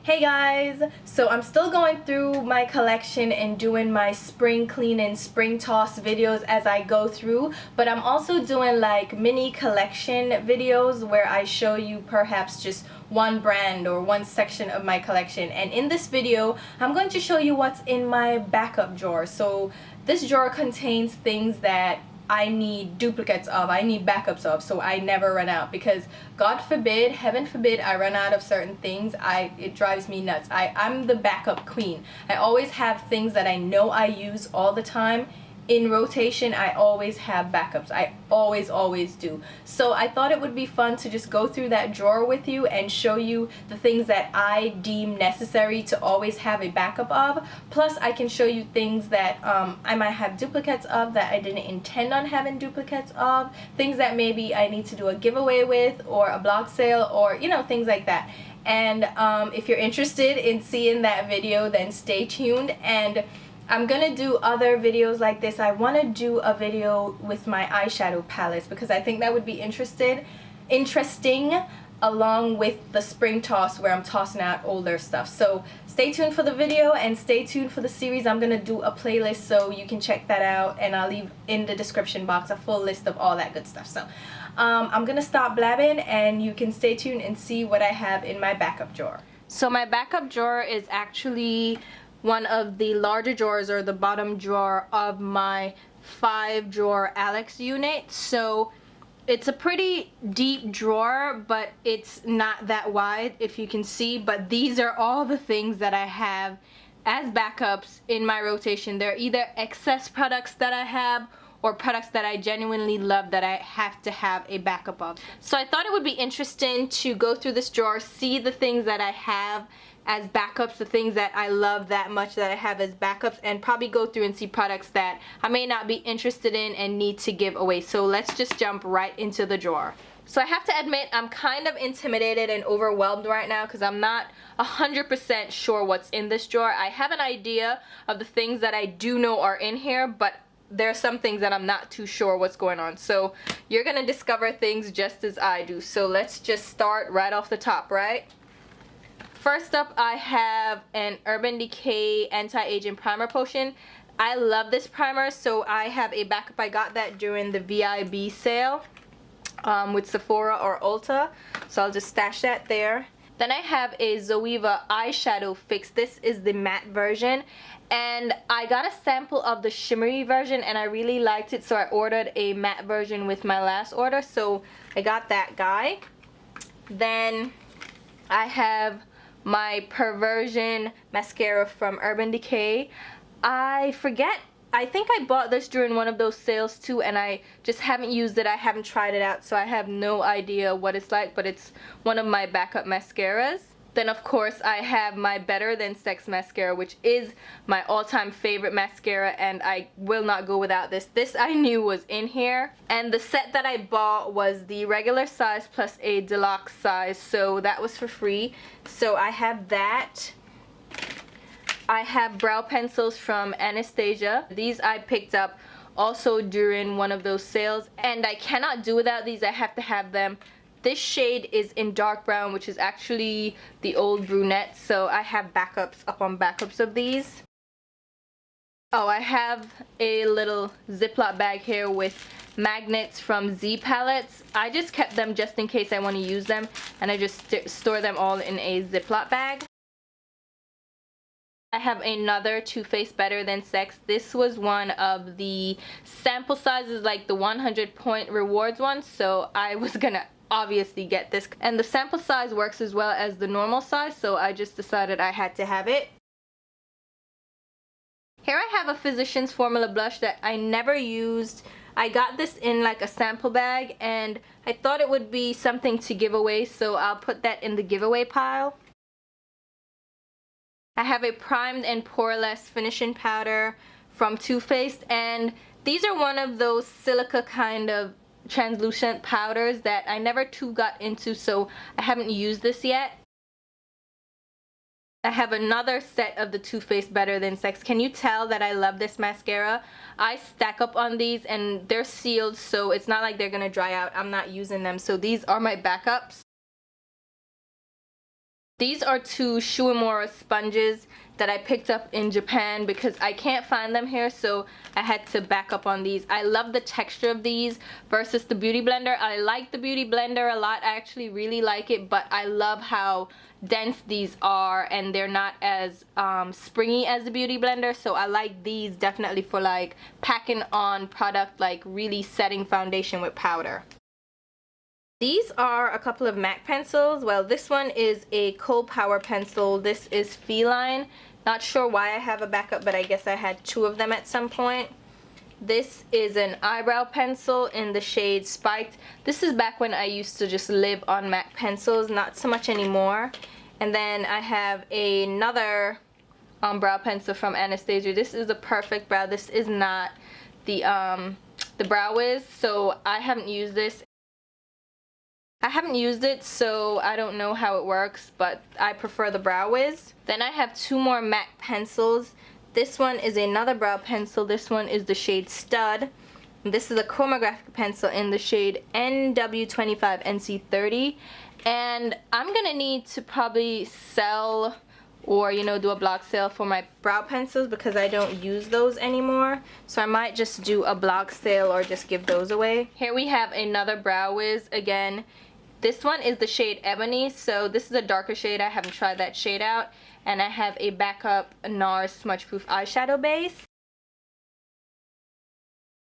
Hey guys! So I'm still going through my collection and doing my spring clean and spring toss videos as I go through, but I'm also doing like mini collection videos where I show you perhaps just one brand or one section of my collection. And in this video I'm going to show you what's in my backup drawer. So this drawer contains things that I need duplicates of, I need backups of, so I never run out, because God forbid, heaven forbid, I run out of certain things. It drives me nuts. I'm the backup queen. I always have things that I know I use all the time in rotation. I always have backups. I always do. So I thought it would be fun to just go through that drawer with you and show you the things that I deem necessary to always have a backup of. Plus I can show you things that I might have duplicates of that I didn't intend on having duplicates of, things that maybe I need to do a giveaway with or a blog sale, or you know, things like that. And if you're interested in seeing that video, then stay tuned. And I'm gonna do other videos like this. I want to do a video with my eyeshadow palettes because I think that would be interesting along with the spring toss where I'm tossing out older stuff. So stay tuned for the video and stay tuned for the series. I'm gonna do a playlist so you can check that out, and I'll leave in the description box a full list of all that good stuff. So I'm gonna stop blabbing and you can stay tuned and see what I have in my backup drawer. So my backup drawer is actually one of the larger drawers, or the bottom drawer of my 5-drawer Alex unit. So it's a pretty deep drawer, but it's not that wide, if you can see. But these are all the things that I have as backups in my rotation. They're either excess products that I have or products that I genuinely love that I have to have a backup of. So I thought it would be interesting to go through this drawer, see the things that I have as backups, the things that I love that much that I have as backups, and probably go through and see products that I may not be interested in and need to give away. So let's just jump right into the drawer. So I have to admit, I'm kind of intimidated and overwhelmed right now because I'm not 100% sure what's in this drawer. I have an idea of the things that I do know are in here, but there are some things that I'm not too sure what's going on. So you're gonna discover things just as I do. So let's just start right off the top, right? First up, I have an Urban Decay Anti-Aging Primer Potion. I love this primer, so I have a backup. I got that during the VIB sale with Sephora or Ulta, so I'll just stash that there. Then I have a Zoeva eyeshadow fix. This is the matte version, and I got a sample of the shimmery version and I really liked it, so I ordered a matte version with my last order, so I got that guy. Then I have my Perversion mascara from Urban Decay. I think I bought this during one of those sales too, and I just haven't used it. I haven't tried it out, so I have no idea what it's like, but it's one of my backup mascaras. Then of course I have my Better Than Sex mascara, which is my all-time favorite mascara, and I will not go without this. This I knew was in here, and the set that I bought was the regular size plus a deluxe size, so that was for free. So I have that. I have brow pencils from Anastasia. These I picked up also during one of those sales, and I cannot do without these. I have to have them. This shade is in dark brown, which is actually the old brunette, so I have backups upon backups of these. Oh, I have a little Ziploc bag here with magnets from Z palettes. I just kept them just in case I want to use them, and I just store them all in a Ziploc bag. I have another Too Faced Better Than Sex. This was one of the sample sizes, like the 100-point rewards one, so I was gonna obviously get this, and the sample size works as well as the normal size, so I just decided I had to have it. Here I have a Physicians Formula blush that I never used. I got this in like a sample bag, and I thought it would be something to give away, so I'll put that in the giveaway pile. I have a Primed and Poreless finishing powder from Too Faced, and these are one of those silica kind of translucent powders that I never too got into, so I haven't used this yet. I have another set of the Too Faced Better Than Sex. Can you tell that I love this mascara? I stack up on these and they're sealed, so it's not like they're gonna dry out. I'm not using them, so these are my backups. These are two Shuimura sponges that I picked up in Japan because I can't find them here, so I had to back up on these. I love the texture of these versus the Beauty Blender. I like the Beauty Blender a lot. I actually really like it, but I love how dense these are, and they're not as springy as the Beauty Blender, so I like these definitely for like packing on product, like really setting foundation with powder. These are a couple of MAC pencils. Well, this one is a Cold Power pencil. This is Feline. Not sure why I have a backup, but I guess I had two of them at some point. This is an eyebrow pencil in the shade Spiked. This is back when I used to just live on MAC pencils, not so much anymore. And then I have another brow pencil from Anastasia. This is the Perfect Brow. This is not the Brow Wiz, so I haven't used this. I haven't used it, so I don't know how it works, but I prefer the Brow Wiz. Then I have two more MAC pencils. This one is another brow pencil. This one is the shade Stud. This is a chromographic pencil in the shade NW25 NC30. And I'm gonna need to probably sell or, you know, do a block sale for my brow pencils because I don't use those anymore. So I might just do a block sale or just give those away. Here we have another Brow Wiz again. This one is the shade Ebony, so this is a darker shade. I haven't tried that shade out. And I have a backup NARS Smudge Proof eyeshadow base.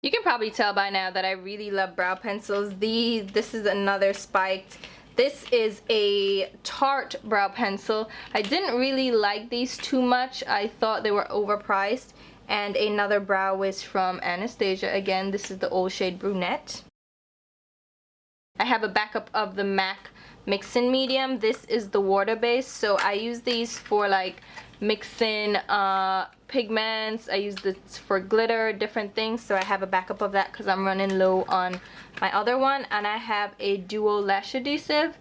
You can probably tell by now that I really love brow pencils. This is another Spiked. This is a Tarte brow pencil. I didn't really like these too much. I thought they were overpriced. And another Brow Wiz from Anastasia. Again, this is the old shade Brunette. I have a backup of the MAC Mix-In Medium. This is the water base, so I use these for like mixing pigments. I use this for glitter, different things, so I have a backup of that because I'm running low on my other one. And I have a Duo Lash Adhesive.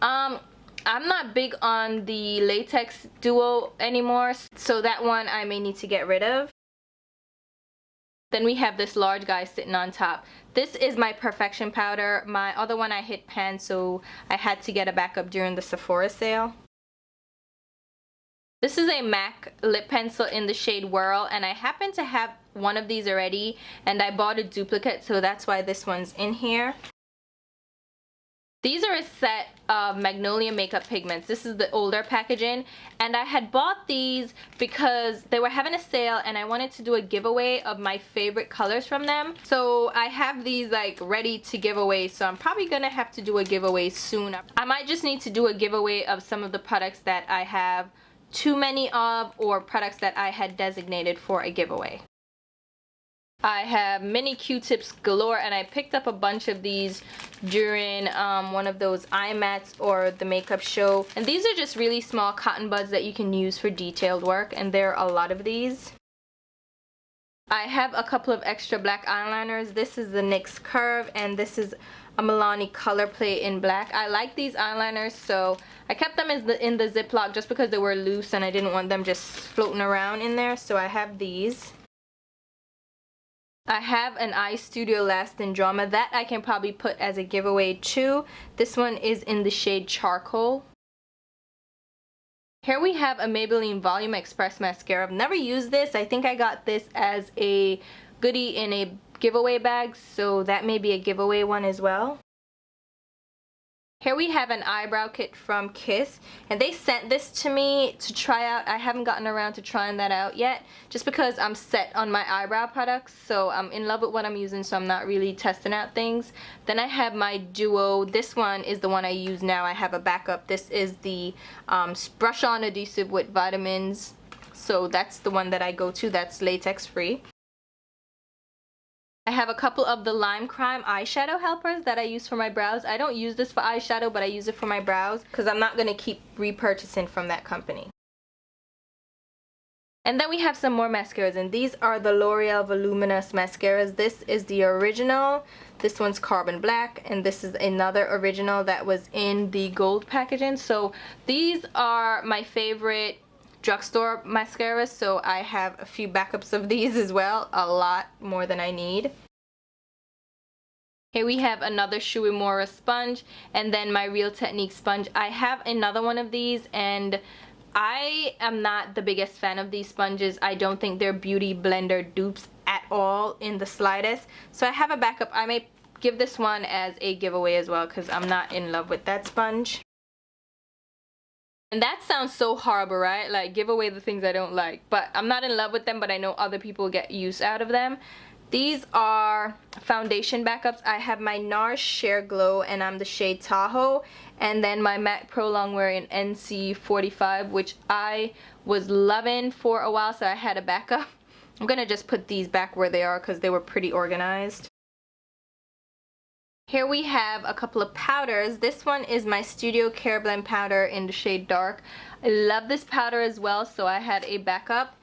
I'm not big on the latex Duo anymore, so that one I may need to get rid of. Then we have this large guy sitting on top. This is my Perfection powder. My other one I hit pan, so I had to get a backup during the Sephora sale. This is a MAC lip pencil in the shade Whirl, and I happen to have one of these already, and I bought a duplicate, so that's why this one's in here. These are a set of Magnolia makeup pigments. This is the older packaging, and I had bought these because they were having a sale and I wanted to do a giveaway of my favorite colors from them. So I have these like ready to give away, so I'm probably gonna have to do a giveaway soon. I might just need to do a giveaway of some of the products that I have too many of, or products that I had designated for a giveaway. I have mini Q-tips galore, and I picked up a bunch of these during one of those eye mats or the makeup show. And these are just really small cotton buds that you can use for detailed work, and there are a lot of these. I have a couple of extra black eyeliners. This is the NYX Curve, and this is a Milani Color Play in black. I like these eyeliners, so I kept them in the Ziploc just because they were loose and I didn't want them just floating around in there, so I have these. I have an Eye Studio Lasting Drama that I can probably put as a giveaway too. This one is in the shade Charcoal. Here we have a Maybelline Volume Express Mascara. I've never used this. I think I got this as a goodie in a giveaway bag, so that may be a giveaway one as well. Here we have an eyebrow kit from Kiss, and they sent this to me to try out. I haven't gotten around to trying that out yet, just because I'm set on my eyebrow products, so I'm in love with what I'm using, so I'm not really testing out things. Then I have my Duo. This one is the one I use now. I have a backup. This is the brush on adhesive with vitamins, so that's the one that I go to. That's latex free. I have a couple of the Lime Crime eyeshadow helpers that I use for my brows. I don't use this for eyeshadow, but I use it for my brows because I'm not going to keep repurchasing from that company. And then we have some more mascaras, and these are the L'Oreal Voluminous Mascaras. This is the original. This one's Carbon Black, and this is another original that was in the gold packaging. So these are my favorite Drugstore mascaras, so I have a few backups of these as well, a lot more than I need. Here we have another Shuimura sponge, and then my Real Technique sponge. I have another one of these, and I am not the biggest fan of these sponges. I don't think they're beauty blender dupes at all in the slightest. So I have a backup. I may give this one as a giveaway as well because I'm not in love with that sponge. And that sounds so horrible, right? Like, give away the things I don't like. But I'm not in love with them, but I know other people get use out of them. These are foundation backups. I have my NARS Sheer Glow, and I'm the shade Tahoe. And then my MAC Pro Longwear in NC45, which I was loving for a while, so I had a backup. I'm gonna just put these back where they are because they were pretty organized. Here we have a couple of powders. This one is my Studio Care Blend powder in the shade Dark. I love this powder as well, so I had a backup.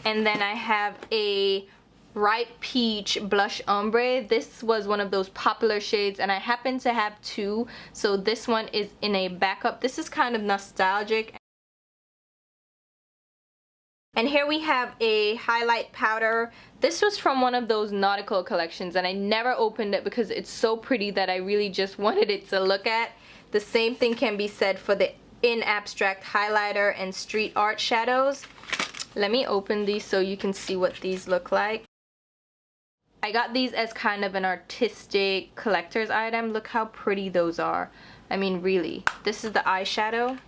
And then I have a Ripe Peach Blush Ombre. This was one of those popular shades, and I happen to have two, so this one is in a backup. This is kind of nostalgic. And here we have a highlight powder. This was from one of those nautical collections, and I never opened it because it's so pretty that I really just wanted it to look at. The same thing can be said for the In Abstract highlighter and street art shadows. Let me open these so you can see what these look like. I got these as kind of an artistic collector's item. Look how pretty those are. I mean, really. This is the eyeshadow.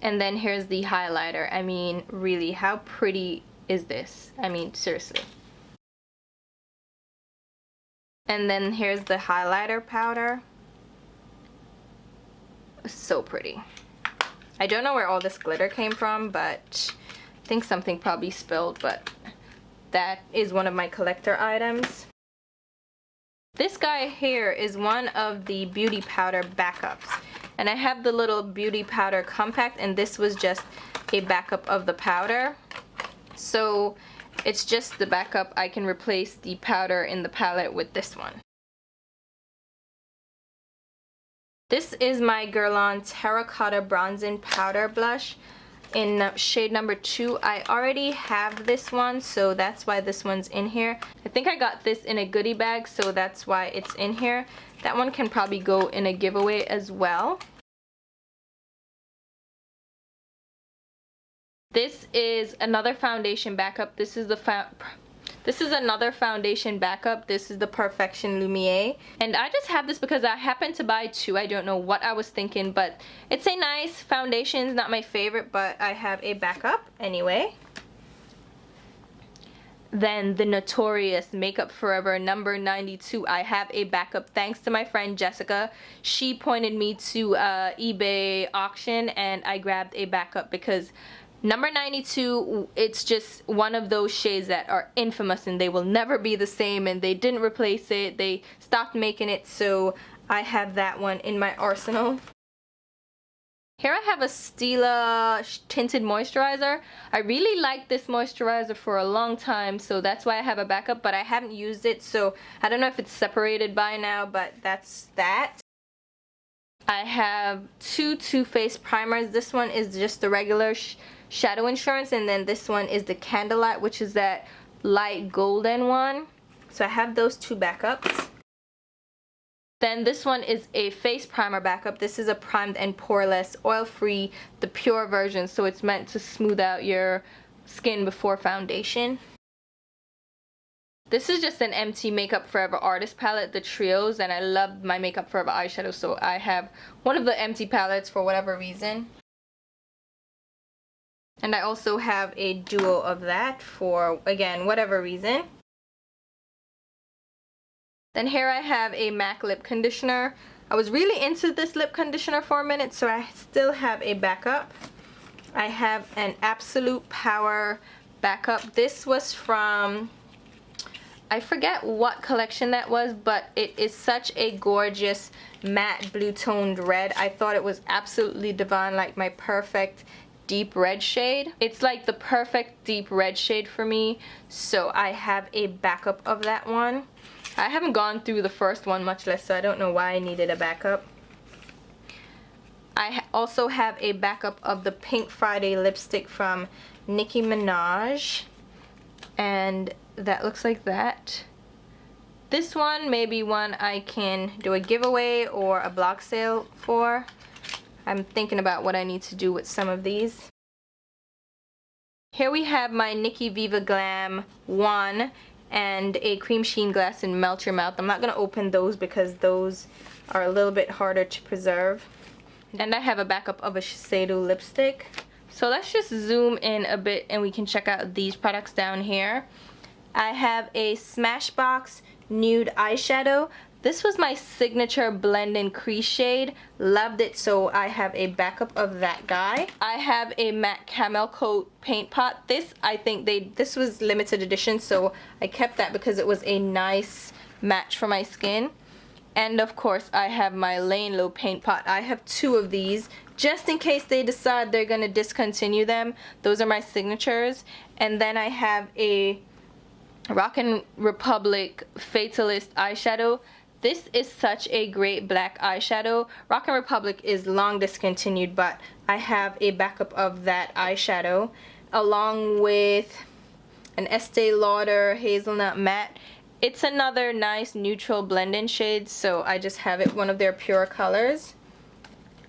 And then here's the highlighter. I mean, really, how pretty is this? I mean, seriously. And then here's the highlighter powder. So pretty. I don't know where all this glitter came from, but I think something probably spilled, but that is one of my collector items. This guy here is one of the beauty powder backups, and I have the little beauty powder compact, and this was just a backup of the powder. So it's just the backup. I can replace the powder in the palette with this one. This is my Guerlain Terracotta Bronzing Powder Blush in shade number 2. I already have this one, so that's why this one's in here. I think I got this in a goodie bag, so that's why it's in here. That one can probably go in a giveaway as well. This is another foundation backup. This is another foundation backup. This is the Perfection Lumiere. And I just have this because I happened to buy two. I don't know what I was thinking, but it's a nice foundation. It's not my favorite, but I have a backup anyway. Then the notorious Makeup Forever number 92. I have a backup thanks to my friend Jessica. She pointed me to eBay auction, and I grabbed a backup because number 92, it's just one of those shades that are infamous and they will never be the same, and they didn't replace it. They stopped making it, so I have that one in my arsenal. Here I have a Stila tinted moisturizer. I really liked this moisturizer for a long time, so that's why I have a backup, but I haven't used it, so I don't know if it's separated by now, but that's that. I have two Too Faced primers. This one is just the regular Shadow Insurance, and then this one is the Candlelight, which is that light golden one. So I have those two backups. Then this one is a face primer backup. This is a primed and poreless, oil-free, the pure version, so it's meant to smooth out your skin before foundation. This is just an empty Makeup Forever Artist palette, the Trios, and I love my Makeup Forever eyeshadow, so I have one of the empty palettes for whatever reason. And I also have a duo of that for, again, whatever reason. Then here I have a MAC lip conditioner. I was really into this lip conditioner for a minute, so I still have a backup. I have an Absolute Power backup. This was from, I forget what collection that was, but it is such a gorgeous matte blue toned red. I thought it was absolutely divine, like my perfect deep red shade. It's like the perfect deep red shade for me, so I have a backup of that one. I haven't gone through the first one much less, so I don't know why I needed a backup. I also have a backup of the Pink Friday lipstick from Nicki Minaj, and that looks like that. This one may be one I can do a giveaway or a block sale for. I'm thinking about what I need to do with some of these. Here we have my Nikki Viva Glam 1 and a cream sheen glass in Melt Your Mouth. I'm not going to open those because those are a little bit harder to preserve. And I have a backup of a Shiseido lipstick. So let's just zoom in a bit and we can check out these products down here. I have a Smashbox nude eyeshadow. This was my signature blend and crease shade. Loved it, so I have a backup of that guy. I have a matte camel coat paint pot. This, I think this was limited edition, so I kept that because it was a nice match for my skin. And of course, I have my Lane Low paint pot. I have 2 of these just in case they decide they're gonna discontinue them. Those are my signatures. And then I have a Rockin' Republic Fatalist eyeshadow. This is such a great black eyeshadow. Rockin' Republic is long discontinued, but I have a backup of that eyeshadow along with an Estee Lauder Hazelnut Matte. It's another nice neutral blend-in shade, so I just have it one of their pure colors.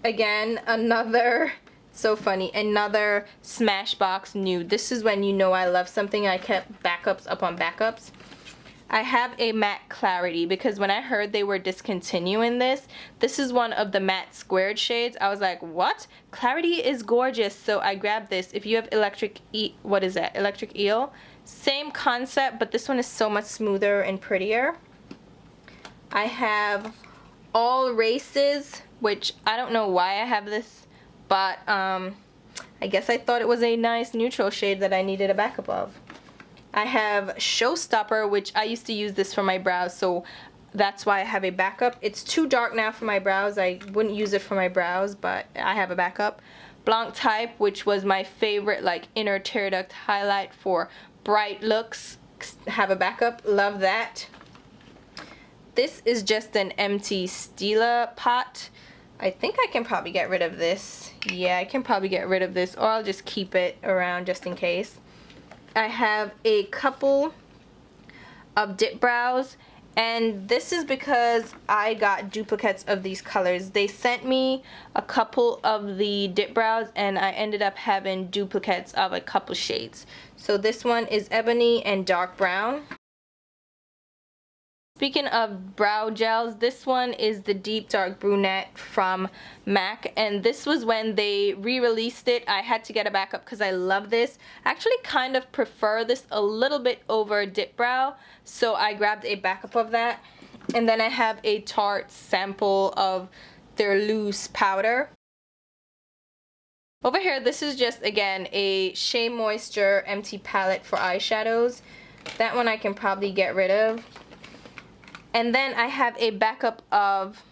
Again, another, so funny, another Smashbox nude. This is when you know I love something. I kept backups upon backups. I have a matte Clarity because when I heard they were discontinuing this is one of the matte squared shades. I was like, what? Clarity is gorgeous, so I grabbed this. If you have Electric Eel, same concept, but this one is so much smoother and prettier. I have All Races, which I don't know why I have this, but I guess I thought it was a nice neutral shade that I needed a backup of. I have Showstopper, which I used to use this for my brows, so that's why I have a backup. It's too dark now for my brows. I wouldn't use it for my brows, but I have a backup. Blanc Type, which was my favorite like inner tear duct highlight for bright looks. Have a backup. Love that. This is just an empty Stila pot. I think I can probably get rid of this. Yeah, I can probably get rid of this, or I'll just keep it around just in case. I have a couple of dip brows, and this is because I got duplicates of these colors. They sent me a couple of the dip brows and I ended up having duplicates of a couple shades. So this one is ebony and dark brown. Speaking of brow gels, this one is the Deep Dark Brunette from MAC, and this was when they re-released it. I had to get a backup because I love this. I actually kind of prefer this a little bit over Dip Brow, so I grabbed a backup of that. And then I have a Tarte sample of their loose powder. Over here, this is just, again, a Shea Moisture empty palette for eyeshadows. That one I can probably get rid of. And then I have a backup of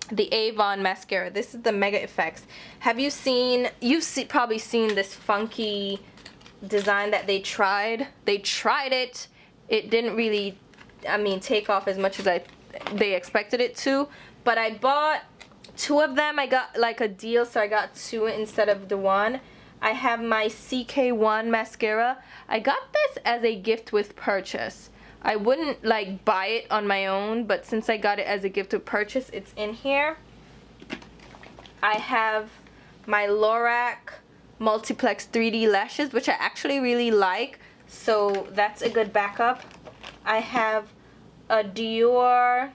the Avon mascara. This is the Mega Effects. Have you seen, probably seen this funky design that they tried. They tried it. It didn't really, take off as much as they expected it to. But I bought 2 of them. I got like a deal, so I got 2 instead of the 1. I have my CK1 mascara. I got this as a gift with purchase. I wouldn't like buy it on my own, but since I got it as a gift with purchase, it's in here. I have my Lorac Multiplex 3D lashes, which I actually really like, so that's a good backup. I have a Dior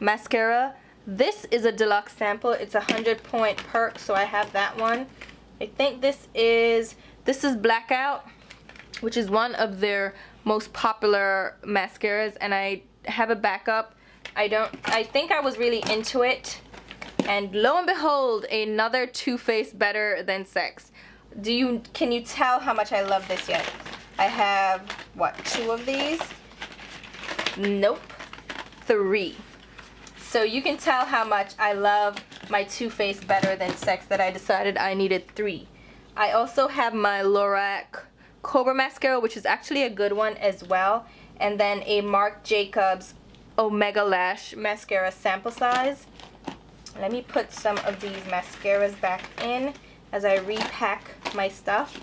mascara. This is a deluxe sample. It's a 100-point perk, so I have that one. I think this is Blackout, which is one of their most popular mascaras, and I have a backup. I think I was really into it, and lo and behold, another Too Faced Better Than Sex. Can you tell how much I love this yet? I have what, 2 of these? Nope, 3. So you can tell how much I love my Too Faced Better Than Sex that I decided I needed 3. I also have my Lorac Cobra mascara, which is actually a good one as well, and then a Marc Jacobs Omega Lash mascara sample size. Let me put some of these mascaras back in as I repack my stuff.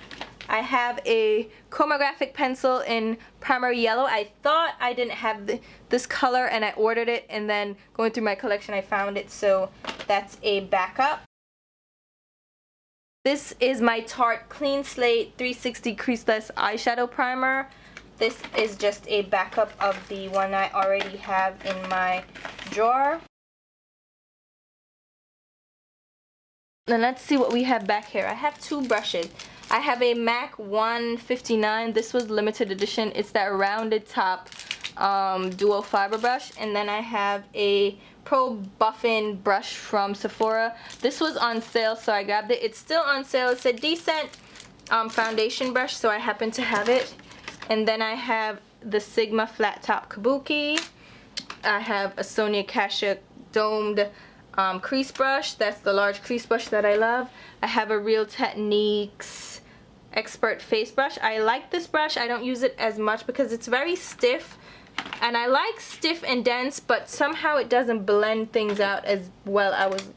I have a chromographic pencil in primary yellow. I thought I didn't have this color and I ordered it, and then going through my collection I found it, so that's a backup. This is my Tarte Clean Slate 360 Creaseless Eyeshadow Primer. This is just a backup of the one I already have in my drawer. And let's see what we have back here. I have two brushes. I have a MAC 159. This was limited edition. It's that rounded top dual fiber brush. And then I have a Pro Buffin brush from Sephora. This was on sale, so I grabbed it. It's still on sale. It's a decent foundation brush, so I happen to have it. And then I have the Sigma Flat Top Kabuki. I have a Sonia Kashuk domed crease brush. That's the large crease brush that I love. I have a Real Techniques Expert Face Brush. I like this brush. I don't use it as much because it's very stiff, and I like stiff and dense, but somehow it doesn't blend things out as well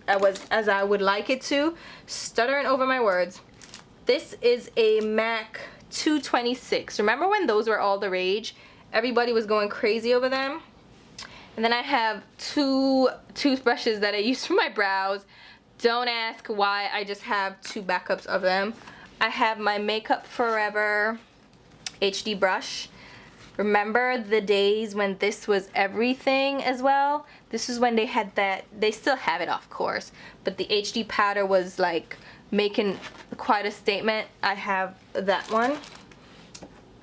as I would like it to. Stuttering over my words. This is a MAC 226. Remember when those were all the rage? Everybody was going crazy over them. And then I have two toothbrushes that I use for my brows. Don't ask why, I just have two backups of them. I have my Makeup Forever HD brush. Remember the days when this was everything as well? This is when they had that, they still have it of course, but the HD powder was like making quite a statement. I have that one.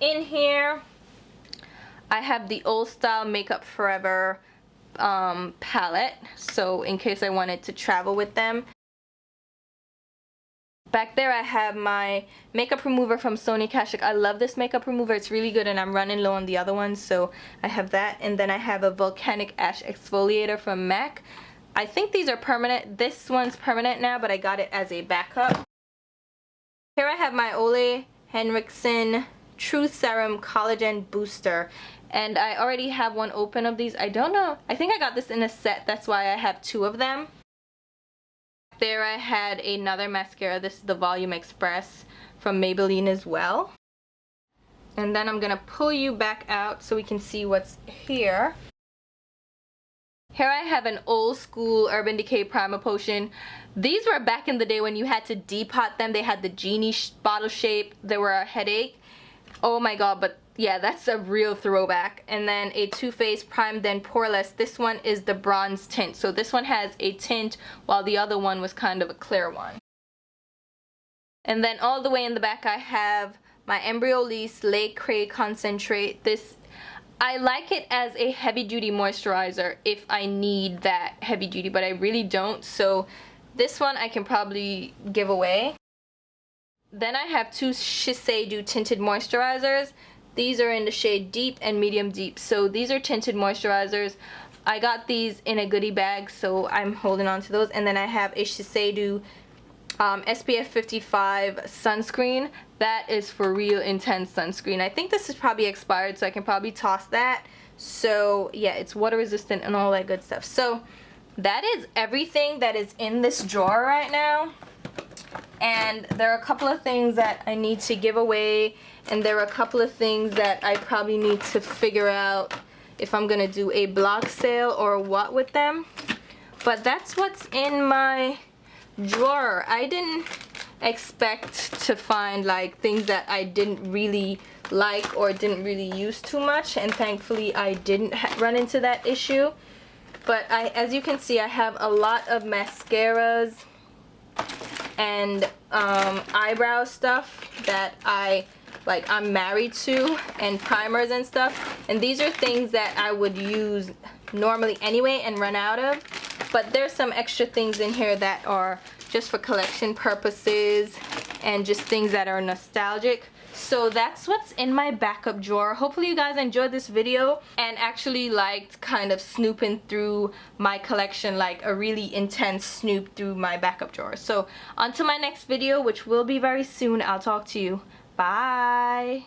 In here I have the Old Style Makeup Forever palette, so in case I wanted to travel with them. Back there I have my makeup remover from Sonia Kashuk. I love this makeup remover. It's really good, and I'm running low on the other one, so I have that. And then I have a Volcanic Ash Exfoliator from MAC. I think these are permanent. This one's permanent now, but I got it as a backup. Here I have my Ole Henriksen True Serum Collagen Booster, and I already have one open of these. I don't know, I think I got this in a set, that's why I have two of them. There I had another mascara. This is the Volume Express from Maybelline as well. And then I'm gonna pull you back out so we can see what's here. Here I have an old school Urban Decay Primer Potion. These were back in the day when you had to depot them. They had the genie bottle shape. They were a headache. Oh my god, but yeah, that's a real throwback. And then a Too Faced Prime Then Poreless. This one is the bronze tint. So this one has a tint while the other one was kind of a clear one. And then all the way in the back I have my Embryolisse Lait Cray Concentrate. This, I like it as a heavy duty moisturizer if I need that heavy duty, but I really don't. So this one I can probably give away. Then I have two Shiseido tinted moisturizers. These are in the shade Deep and Medium Deep. So these are tinted moisturizers. I got these in a goodie bag, so I'm holding on to those. And then I have a Shiseido SPF 55 sunscreen. That is for real intense sunscreen. I think this is probably expired, so I can probably toss that. So yeah, it's water resistant and all that good stuff. So that is everything that is in this drawer right now. And there are a couple of things that I need to give away, and there are a couple of things that I probably need to figure out if I'm gonna do a block sale or what with them. But that's what's in my drawer. I didn't expect to find like things that I didn't really like or didn't really use too much, and thankfully I didn't run into that issue. But as you can see, I have a lot of mascaras and eyebrow stuff that I'm married to, and primers and stuff, and these are things that I would use normally anyway and run out of. But there's some extra things in here that are just for collection purposes and just things that are nostalgic. So that's what's in my backup drawer. Hopefully you guys enjoyed this video and actually liked kind of snooping through my collection, like a really intense snoop through my backup drawer. So until my next video, which will be very soon, I'll talk to you. Bye.